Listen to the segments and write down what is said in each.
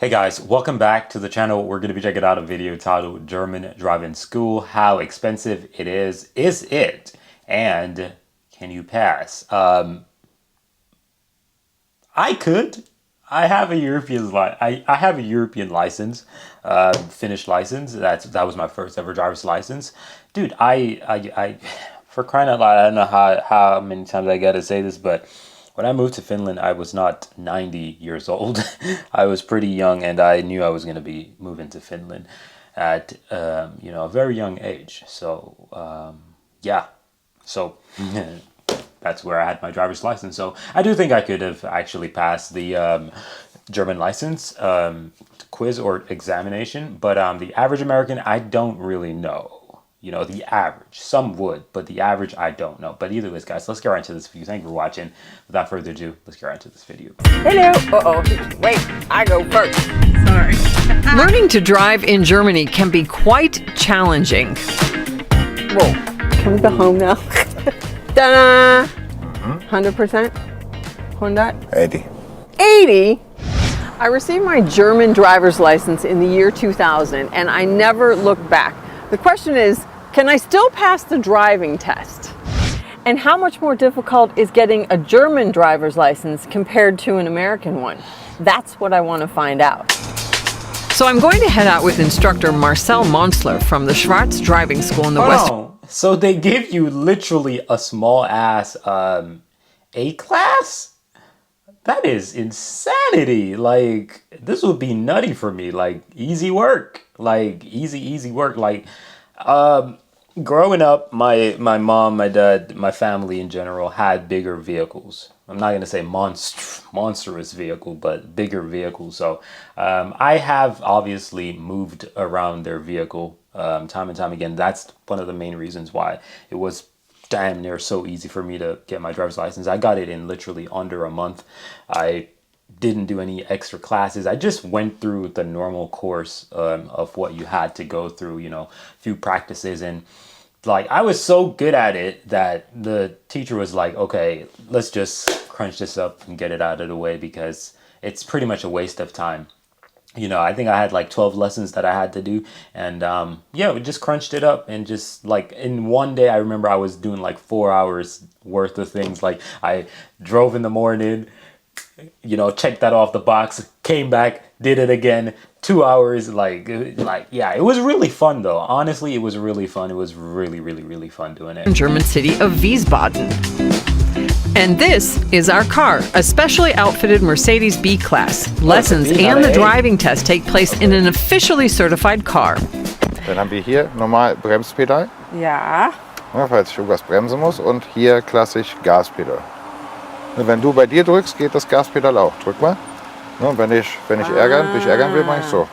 Hey guys, welcome back to the channel. We're going to be checking out a video titled German Driving School, How Expensive It Is it, and Can You Pass? I could. I have a I have a European license, Finnish license. That was my first ever driver's license. Dude, I for crying out loud, I don't know how many times I gotta say this, but when I moved to Finland, I was not 90 years old. I was pretty young, and I knew I was gonna be moving to Finland at a very young age. So yeah, so that's where I had my driver's license. So I do think I could have actually passed the German license quiz or examination, but the average American, I don't really know. You know, the average. Some would, but the average, I don't know. But either way, guys, let's get right into this video. Thank you for watching. Without further ado, let's get right into this video. Hello. Uh-oh. Wait, I go first. Sorry. Learning to drive in Germany can be quite challenging. Whoa. Can we go home now? Ta-da! 100%? 100? 80. 80? I received my German driver's license in the year 2000, and I never looked back. The question is, can I still pass the driving test? And how much more difficult is getting a German driver's license compared to an American one? That's what I want to find out. So I'm going to head out with instructor Marcel Monsler from the Schwarz Driving School in the West. Oh, so they give you literally a small ass A class? That is insanity. Like, this would be nutty for me. Like, easy work. Like, easy work. Like, growing up, my mom, my dad, my family in general had bigger vehicles. I'm not gonna say monstrous vehicle, but bigger vehicles. So I have obviously moved around their vehicle time and time again. That's one of the main reasons why it was damn near so easy for me to get my driver's license. I got it in literally under a month. I didn't do any extra classes. I just went through the normal course of what you had to go through, you know, a few practices. And like, I was so good at it that the teacher was like, okay, let's just crunch this up and get it out of the way because it's pretty much a waste of time. You know, I think I had like 12 lessons that I had to do. And yeah, we just crunched it up and just like in one day, I remember I was doing like 4 hours worth of things. Like I drove in the morning, you know, checked that off the box, came back, did it again, 2 hours. Like, yeah, it was really fun though. Honestly, it was really fun. It was really fun doing it. German city of Wiesbaden. And this is our car, a specially outfitted Mercedes B-Class. Lessons and the driving test take place in an officially certified car. Dann haben wir hier normal Bremspedal, Ja. falls ich irgendwas bremsen muss, und hier klassisch Gaspedal. Und wenn du bei dir drückst, geht das Gaspedal auch. Drück mal. Und wenn ich dich ärgern will, mache ich so.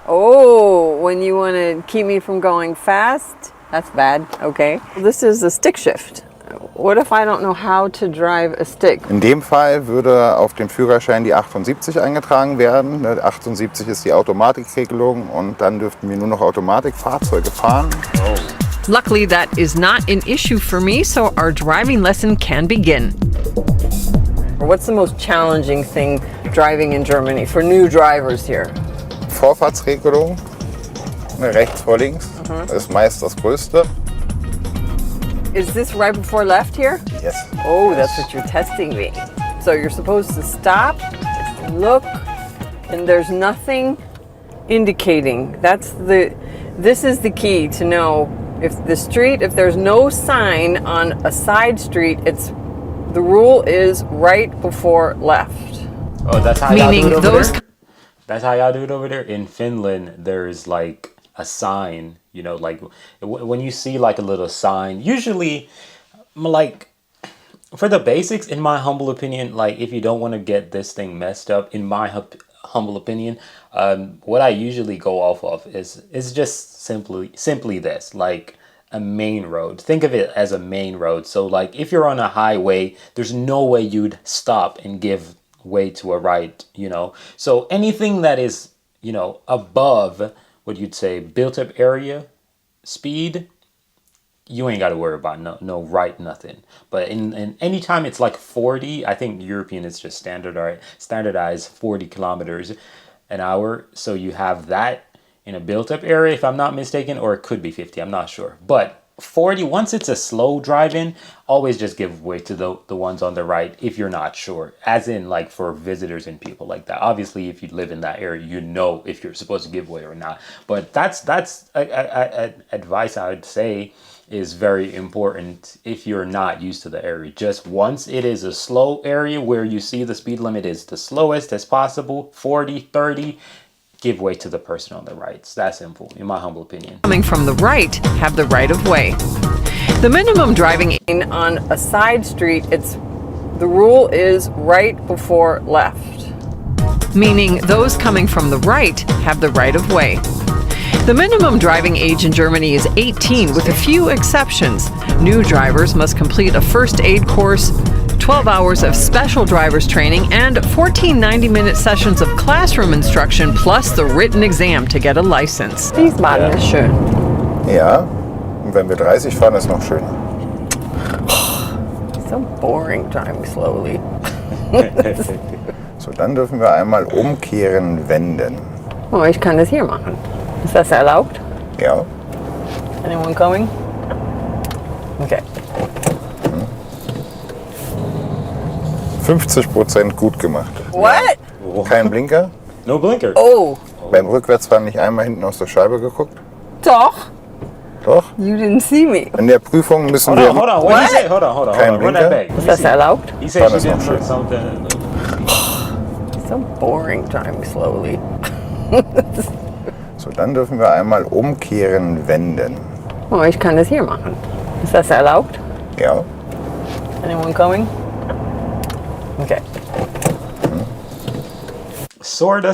Oh, when you want to keep me from going fast? That's bad. Okay. This is a stick shift. What if I don't know how to drive a stick? In dem Fall würde auf dem Führerschein die 78 eingetragen werden. 78 ist die Automatikregelung und dann dürften wir nur noch Automatikfahrzeuge fahren. Luckily, that is not an issue for me, so our driving lesson can begin. What's the most challenging thing driving in Germany for new drivers here? Vorfahrtsregelung, rechts vor links, ist meist das Größte. Is this right before left here? Yes. Oh, that's what you're testing me. So you're supposed to stop, look, and there's nothing indicating. This is the key to know if there's no sign on a side street, the rule is right before left. Oh, that's how y'all do Meaning it over those there? That's how y'all do it over there? In Finland, there's like a sign, you know, like when you see like a little sign, usually like for the basics, in my humble opinion, like if you don't want to get this thing messed up, in my humble opinion, what I usually go off of is just simply this, like a main road. Think of it as a main road. So like if you're on a highway, there's no way you'd stop and give way to a right, you know. So anything that is, you know, above what you'd say built up area speed, you ain't got to worry about no right nothing. But in any time it's like 40, I think European is just standardized 40 kilometers an hour. So you have that in a built-up area, if I'm not mistaken, or it could be 50. I'm not sure, but 40. Once it's a slow driving, always just give way to the ones on the right if you're not sure. As in, like for visitors and people like that. Obviously, if you live in that area, you know if you're supposed to give way or not. But that's advice I would say is very important if you're not used to the area. Just once it is a slow area where you see the speed limit is the slowest as possible, 40, 30, give way to the person on the right. It's that simple, in my humble opinion. Coming from the right have the right of way. The minimum driving On a side street, the rule is right before left. meaning those coming from the right have the right of way. The minimum driving age in Germany is 18, with a few exceptions. New drivers must complete a first aid course, 12 hours of special driver's training, and 14 90-minute sessions of classroom instruction, plus the written exam to get a license. Wiesbaden ist schön. Ja, und wenn wir 30 fahren, ist noch schöner. So boring driving slowly. So, dann dürfen wir einmal umkehren, wenden. Oh, ich kann das hier machen. Ist das erlaubt? Ja. Anyone coming? Okay. 50% gut gemacht. What? Kein Blinker. No blinker. Oh, Beim Rückwärtsfahren nicht einmal hinten aus der Scheibe geguckt. doch. Doch. You didn't see me. In der Prüfung müssen Hold wir... on. What did he say? Hold on. Kein Run that blinker? back. Ist das erlaubt? He said War she das noch didn't schön? put something. So boring driving slowly. So, dann dürfen wir einmal umkehren, wenden. Oh, ich kann das hier machen. Ist das erlaubt? Ja. Anyone coming? Okay. Sorta,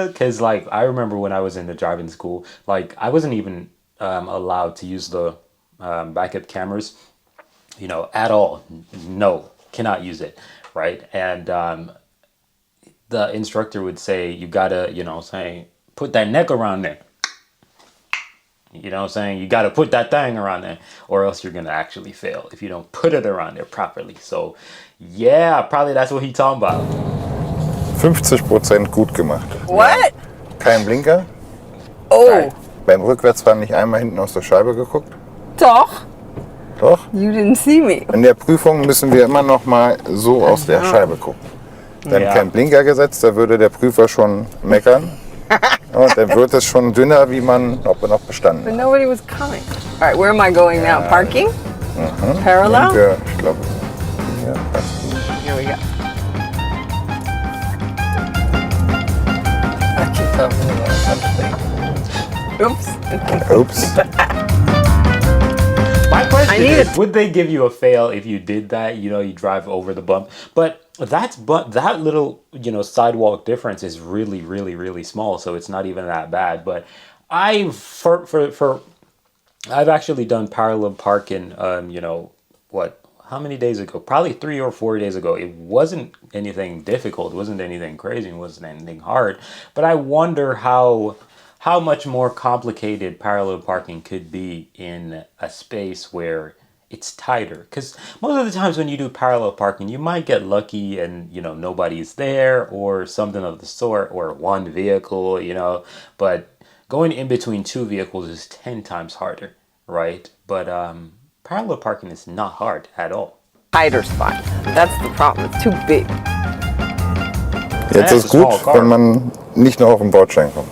because like I remember when I was in the driving school, like I wasn't even allowed to use the backup cameras, at all. No, cannot use it, right? And the instructor would say, you gotta, put that neck around there. You know what I'm saying? You got to put that thing around there or else you're going to actually fail if you don't put it around there properly. So, yeah, probably that's what he's talking about. 50% gut gemacht. What? Kein Blinker. Oh, Beim Rückwärtsfahren nicht einmal hinten aus der Scheibe geguckt. doch. Doch. You didn't see me. In der Prüfung müssen wir immer noch mal so aus der Scheibe gucken. Wenn Ja. kein Blinker gesetzt, da würde der Prüfer schon meckern. Und dann wird es schon dünner, ob er noch bestanden But hat. nobody was coming. All right, where am I going now? Parking? Parallel? Linke, ich glaube, ja, Here we go. Oops. ups. My question I need is, would they give you a fail if you did that? You drive over the bump. But that little, sidewalk difference is really, really, really small. So it's not even that bad. But I've actually done parallel parking, how many days ago? Probably 3 or 4 days ago. It wasn't anything difficult. It wasn't anything crazy. It wasn't anything hard. But I wonder how much more complicated parallel parking could be in a space where it's tighter. Because most of the times when you do parallel parking, you might get lucky and, nobody's there or something of the sort, or one vehicle, But going in between two vehicles is 10 times harder, right? But parallel parking is not hard at all. Tighter spot. That's the problem. It's too big. Jetzt Ja, ist ist small gut, car. wenn man nicht noch auf den Bordstein kommt.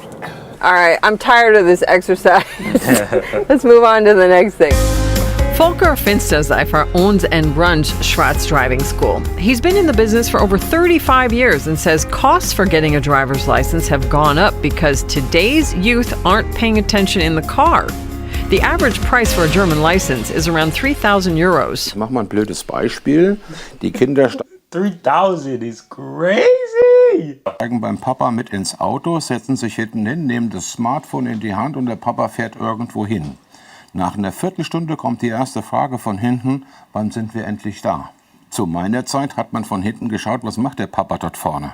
All right, I'm tired of this exercise. Let's move on to the next thing. Volker Finsterseifer owns and runs Schwarz Driving School. He's been in the business for over 35 years and says costs for getting a driver's license have gone up because today's youth aren't paying attention in the car. The average price for a German license is around 3,000 euros. Ich mach mal ein blödes Beispiel. Die Kinder 3,000 is crazy! steigen beim Papa mit ins Auto, setzen sich hinten hin, nehmen das Smartphone in die Hand und der Papa fährt irgendwo hin. Nach einer Viertelstunde kommt die erste Frage von hinten, wann sind wir endlich da? Zu meiner Zeit hat man von hinten geschaut, was macht der Papa dort vorne?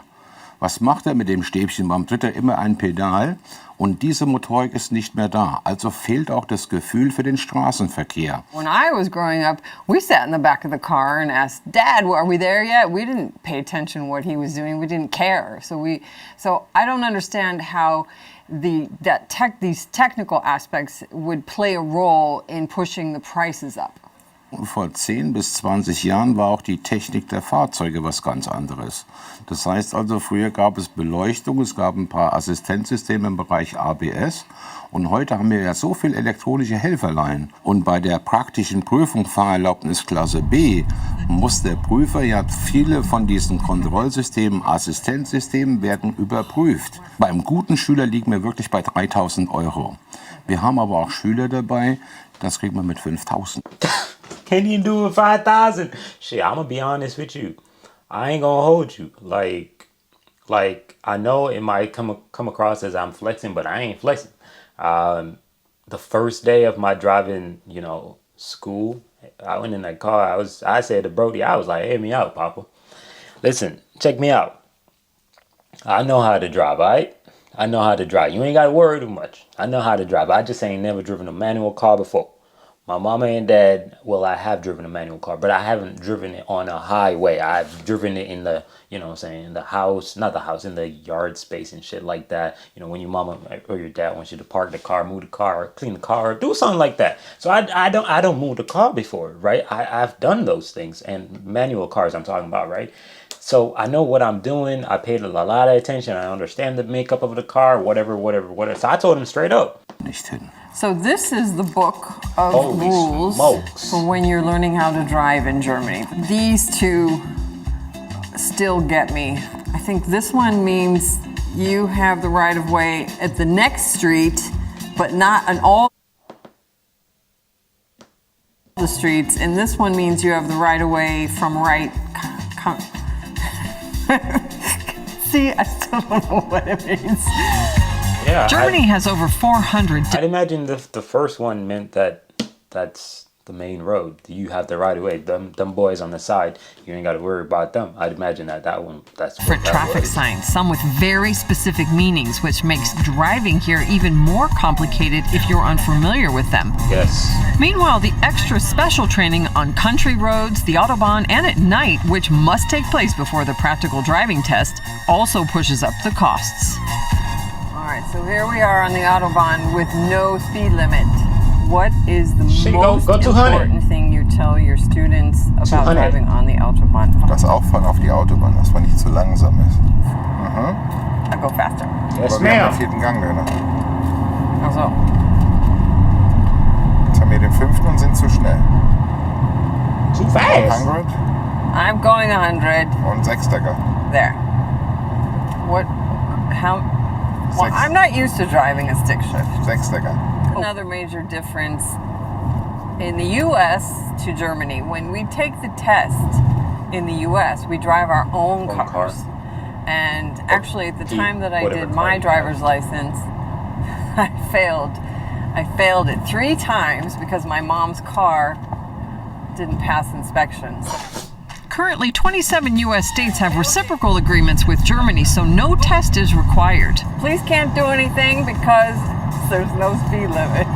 Was macht er mit dem Stäbchen? Warum tritt er immer ein Pedal? Und diese Motorik ist nicht mehr da. Also fehlt auch das Gefühl für den Straßenverkehr. When I was growing up, we sat in the back of the car and asked, Dad, are we there yet? We didn't pay attention to what he was doing. We didn't care. So I don't understand how these technical aspects would play a role in pushing the prices up. Vor 10 bis 20 Jahren war auch die Technik der Fahrzeuge was ganz anderes. Das heißt also, früher gab es Beleuchtung, es gab ein paar Assistenzsysteme im Bereich ABS und heute haben wir ja so viel elektronische Helferlein. Und bei der praktischen Prüfung Fahrerlaubnis Klasse B muss der Prüfer ja viele von diesen Kontrollsystemen, Assistenzsystemen werden überprüft. Beim guten Schüler liegen wir wirklich bei 3.000 Euro. Wir haben aber auch Schüler dabei, das kriegt man mit 5.000. Can you do it 5,000? Shit, I'm gonna be honest with you. I ain't gonna hold you. Like I know it might come across as I'm flexing, but I ain't flexing. The first day of my driving, school, I went in that car. I said to Brody, I was like, "Hey, me out, Papa. Listen, check me out. I know how to drive, all right? I know how to drive. You ain't got to worry too much. I know how to drive. I just ain't never driven a manual car before. My mama and dad, well, I have driven a manual car, but I haven't driven it on a highway. I've driven it in the, in the house, not the house, in the yard space and shit like that. When your mama or your dad wants you to park the car, move the car, clean the car, do something like that. So I don't move the car before, right? I've done those things, and manual cars I'm talking about, right? So I know what I'm doing. I paid a lot of attention. I understand the makeup of the car, whatever. So I told him straight up. Nicht hin. So this is the book of Holy rules smokes. for when you're learning how to drive in Germany. These two still get me. I think this one means you have the right of way at the next street, but not on all the streets. And this one means you have the right of way from right. See, I still don't know what it means. Yeah, Germany has over 400 I'd imagine the first one meant that's the main road. You have the right of way. Them boys on the side, you ain't got to worry about them. I'd imagine that one, that's what different that traffic was. signs, some with very specific meanings, which makes driving here even more complicated if you're unfamiliar with them. Yes. Meanwhile, the extra special training on country roads, the Autobahn, and at night, which must take place before the practical driving test, also pushes up the costs. All right, so here we are on the Autobahn with no speed limit. What is the Shit, most go 200. important thing you tell your students about 200. driving on the Autobahn? Das Auffahren auf die Autobahn, dass man nicht zu langsam ist. I go faster. Yes, Aber wir haben ma'am. den 4. Gang drin. Also, Jetzt haben wir den 5. und sind zu schnell. Too fast. 100 I'm going 100. und 6. Gang. There. What? How? Well, Six. I'm not used to driving a stick shift. 6. Gang. Another major difference in the U.S. to Germany. When we take the test in the U.S., we drive our own Own car. cars. And actually, at the Jeep, time that I whatever did car my you driver's license, I failed it 3 times because my mom's car didn't pass inspections. Currently, 27 U.S. states have reciprocal agreements with Germany, so no test is required. Police can't do anything because there's no speed limit.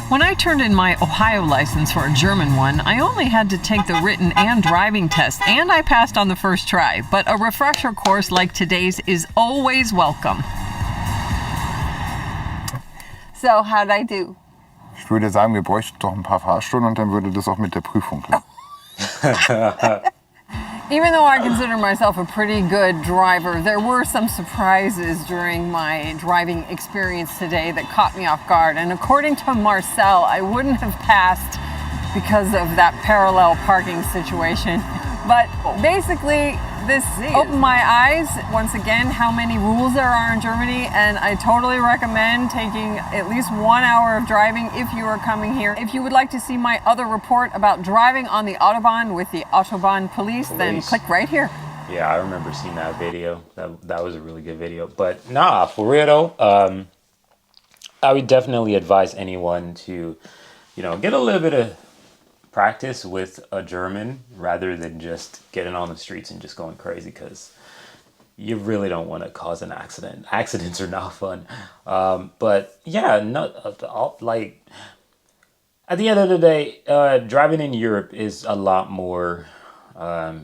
When I turned in my Ohio license for a German one, I only had to take the written and driving test, and I passed on the first try. But a refresher course like today's is always welcome. So how'd I do? Ich würde sagen, wir bräuchten doch ein paar Fahrstunden und dann würde das auch mit der Prüfung klappen. Even though I consider myself a pretty good driver, there were some surprises during my driving experience today that caught me off guard. And according to Marcel, I wouldn't have passed because of that parallel parking situation. But basically, this opened my eyes once again how many rules there are in Germany, and I totally recommend taking at least 1 hour of driving if you are coming here. If you would like to see my other report about driving on the Autobahn with the Autobahn police, then click right here. Yeah, I remember seeing that video. That was a really good video. But nah, for real though, I would definitely advise anyone to, get a little bit of practice with a German rather than just getting on the streets and just going crazy, because you really don't want to cause an accident. Accidents are not fun. But yeah, like at the end of the day, driving in Europe is a lot more, I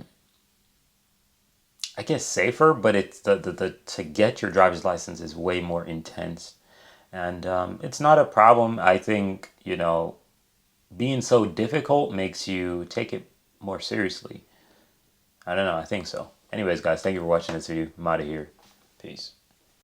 guess, safer. But it's the to get your driver's license is way more intense, and it's not a problem. I think, being so difficult makes you take it more seriously. I don't know. I think so. Anyways, guys, thank you for watching this video. I'm out of here. Peace.